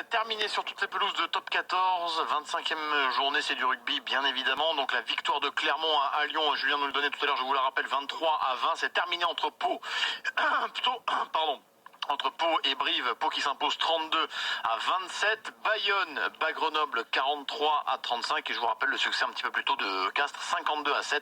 Terminé sur toutes les pelouses de top 14, 25e journée, c'est du rugby bien évidemment. Donc la victoire de Clermont à Lyon, Julien nous le donnait tout à l'heure, je vous la rappelle, 23-20, c'est terminé entre Pau, entre Pau et Brive, Pau qui s'impose 32-27, Bayonne bat Grenoble 43-35 et je vous rappelle le succès un petit peu plus tôt de Castres 52-7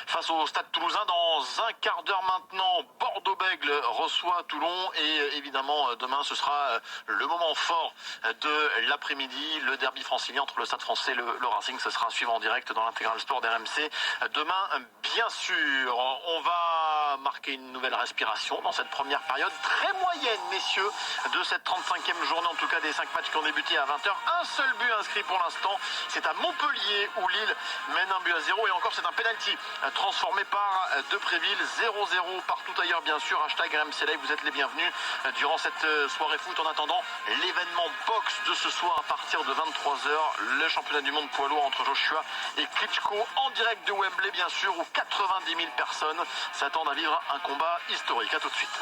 face au Stade Toulousain. Dans un quart d'heure maintenant, Bordeaux-Bègles reçoit Toulon et évidemment demain ce sera le moment fort de l'après-midi, le derby francilien entre le Stade français et le Racing. Ce sera à suivre en direct dans l'intégral sport d'RMC demain bien sûr. On va marquer une nouvelle respiration dans cette première période très moyenne, messieurs, de cette 35e journée, en tout cas des 5 matchs qui ont débuté à 20h. Un seul but inscrit pour l'instant, c'est à Montpellier où Lille mène un but à 0 et encore c'est un penalty transformé par Depréville. 0-0 partout ailleurs bien sûr. Hashtag RMC Live, vous êtes les bienvenus durant cette soirée foot. En attendant l'événement boxe de ce soir à partir de 23h, le championnat du monde poids lourd entre Joshua et Klitschko en direct de Wembley bien sûr, où 90 000 personnes s'attendent à vivre un combat historique. A tout de suite.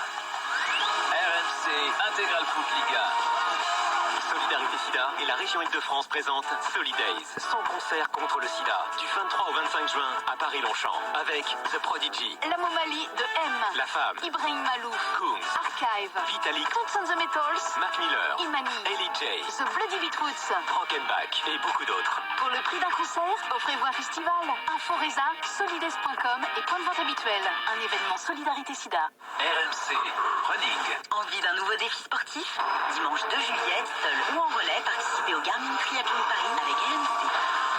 RMC Intégral Foot Liga. Solidarité Sida et la région Île-de-France présente Solidays, son concert contre le sida, du 23 au 25 juin à Paris-Longchamp, avec The Prodigy, La Momalie de M, La Femme, Ibrahim Malouf, Coons, Archive, Vitalik, Tons and the Metals, Mac Miller, Imani, Ellie J, The Bloody Beetroots. Brokenback et beaucoup d'autres. Pour le prix d'un concert, offrez-vous un festival. Inforesa, solidays.com et point de vente habituel. Un événement Solidarité Sida. RMC Running. Envie d'un nouveau défi sportif? Dimanche 2 juillet, seul ou en relais, participez au Garmin Triathlon de Paris avec RMC.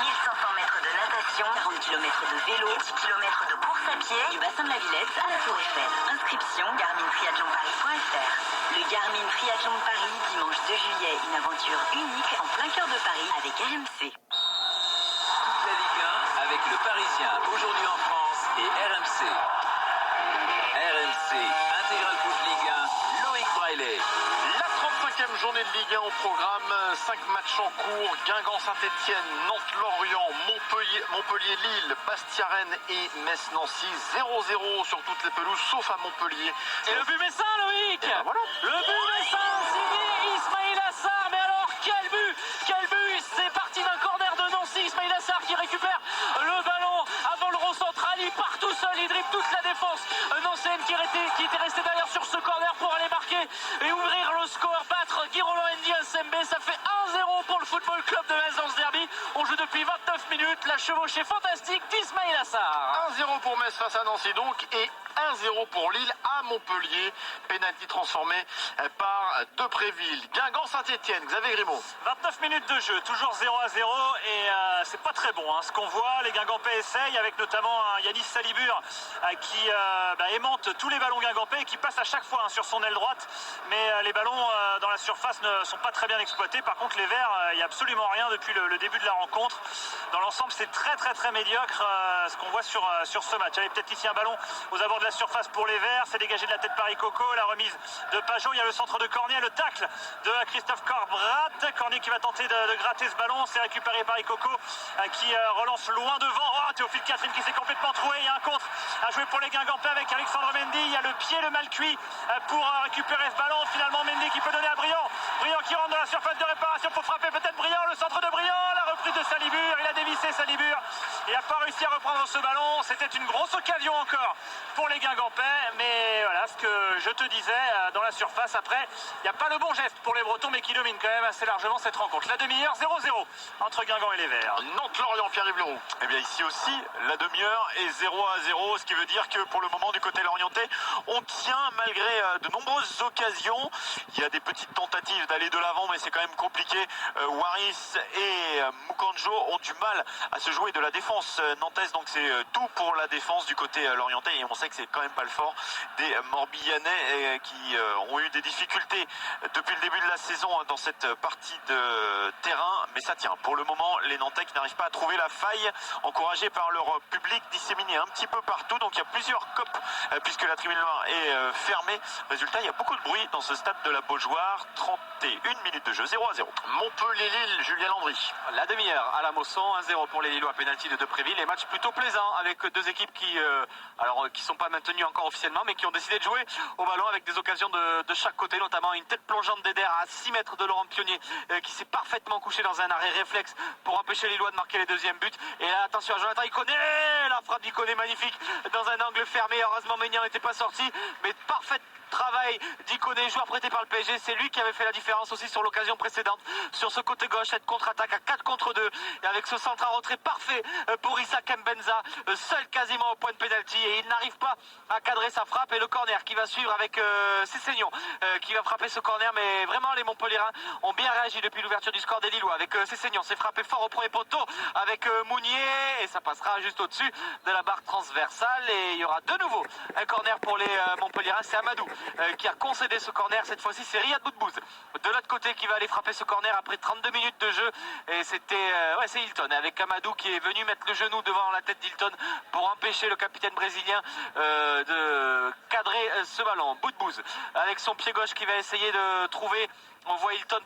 1500 mètres de natation, 40 km de vélo et 10 km de course à pied du bassin de la Villette à la Tour Eiffel. Inscription garmintriathlonparis.fr. Le Garmin Triathlon de Paris, dimanche 2 juillet, une aventure unique en plein cœur de Paris avec RMC. Toute la Ligue 1 avec le Parisien, aujourd'hui en France et RMC. RMC Intégral Foot Ligue 1, Loïc Braillet. La 35e journée de Ligue 1 au programme, 5 matchs en cours, Guingamp-Saint-Etienne, Nantes-Lorient, Montpellier-Lille, Bastia-Rennes et Metz-Nancy. 0-0 sur toutes les pelouses, sauf à Montpellier. Et le but messin, Loïc. Et ben voilà. Le but messin signé Ismail Assar. Mais alors, quel but! Quel but! C'est parti d'un corner de Nancy. Ismail Assar qui récupère le ballon avant le recentral. Il part tout seul, il dribble toute la défense nancéenne qui était restée derrière sur ce corner pour aller marquer et ouvrir le score, battre Girolamo Ndi Nsembe. Ça fait 1-0 pour le Football Club de Metz dans ce derby. On joue depuis 29 minutes. La chevauchée fantastique d'Ismail Assar. 1-0 pour Metz face à Nancy donc, et 1-0 pour Lille à Montpellier. Pénalty transformé par Depréville. Guingamp-Saint-Etienne, Xavier Grimaud. 29 minutes de jeu, toujours 0-0 et c'est pas très bon ce qu'on voit. Les Guingampais essayent avec notamment Yanis Salibur qui aimante tous les ballons guingampais et qui passe à chaque fois sur son aile droite, mais les ballons dans la surface ne sont pas très bien exploités. Par contre les Verts, il n'y a absolument rien depuis le début de la rencontre. Dans l'ensemble c'est très médiocre ce qu'on voit sur ce match. Allez, peut-être ici un ballon aux abords de la surface pour les Verts, c'est dégagé de la tête par Coco, la remise de Pajot, il y a le centre de Cornier, le tacle de Christophe Corbrath. Cornier qui va tenter de gratter ce ballon, c'est récupéré par Coco qui relance loin devant. Théophile Catherine qui s'est complètement troué, il y a un contre à jouer pour les Guingampais avec Alexandre Mendy, il y a le pied le mal cuit pour récupérer ce ballon. Finalement Mendy qui peut donner à Briand qui rentre dans la surface de réparation pour frapper peut-être Briand, le centre de Briand, la reprise de Salibur, il a dévissé Salibur et n'a pas réussi à reprendre ce ballon. C'était une grosse occasion encore pour les Guingampais, mais voilà ce que je te disais dans la surface. Après, il n'y a pas le bon geste pour les Bretons, mais qui dominent quand même assez largement cette rencontre. La demi-heure, 0-0 entre Guingamp et les Verts. Nantes-Lorient, Pierre-Yves Leroux. Eh bien ici aussi, la demi-heure est 0-0, ce qui veut dire que pour le moment du côté lorientais, on tient malgré de nombreuses occasions. Il y a des petites tentatives d'aller de l'avant, mais c'est quand même compliqué. Waris et Mukanjo ont du mal à se jouer de la défense nantaise, donc c'est tout pour la défense du côté lorientais, et on sait que c'est quand même pas le fort des Morbihanais qui ont eu des difficultés depuis le début de la saison dans cette partie de terrain, mais ça tient. Pour le moment, les Nantais qui n'arrivent pas à trouver la faille, encouragés par leur public disséminé un petit peu partout, donc il y a plusieurs copes puisque la tribune noire est fermée. Résultat, il y a beaucoup de bruit dans ce stade de la Beaujoire. 31 minutes de jeu, 0-0. Montpellier-Lille, Julien Landry. La demi-heure à la Mosson, 1-0 pour les Lillois. pénalty de Depréville. Et match plutôt plaisant avec deux équipes qui sont pas maintenues encore officiellement, mais qui ont décidé de jouer au ballon avec des occasions de chaque côté, notamment une tête plongeante d'Eder à 6 mètres de Laurent Pionnier qui s'est parfaitement couché dans un arrêt réflexe pour empêcher les Lillois de marquer les deuxièmes buts. Et là, attention à Jonathan Iconé, la frappe d'Iconé magnifique dans un angle fermé. Heureusement, Maignan n'était pas sorti, mais parfaite travail d'Iconé, joueur prêté par le PSG. C'est lui qui avait fait la différence aussi sur l'occasion précédente. Sur ce côté gauche, cette contre-attaque à 4 contre 2. Et avec ce centre à retrait parfait pour Issa Kembenza, seul quasiment au point de pénalty. Et il n'arrive pas à cadrer sa frappe. Et le corner qui va suivre avec Cessignon qui va frapper ce corner. Mais vraiment, les Montpelliérains ont bien réagi depuis l'ouverture du score des Lillois. Avec Cessignon, c'est frappé fort au premier poteau avec Mounier. Et ça passera juste au-dessus de la barre transversale. Et il y aura de nouveau un corner pour les Montpelliérains. C'est Amadou qui a concédé ce corner. Cette fois-ci, c'est Riyad Boudbouz de l'autre côté qui va aller frapper ce corner après 32 minutes de jeu. Et c'est Hilton avec Amadou qui est venu mettre le genou devant la tête d'Hilton pour empêcher le capitaine brésilien de cadrer ce ballon. Boudbouz avec son pied gauche qui va essayer de trouver. On voit Hilton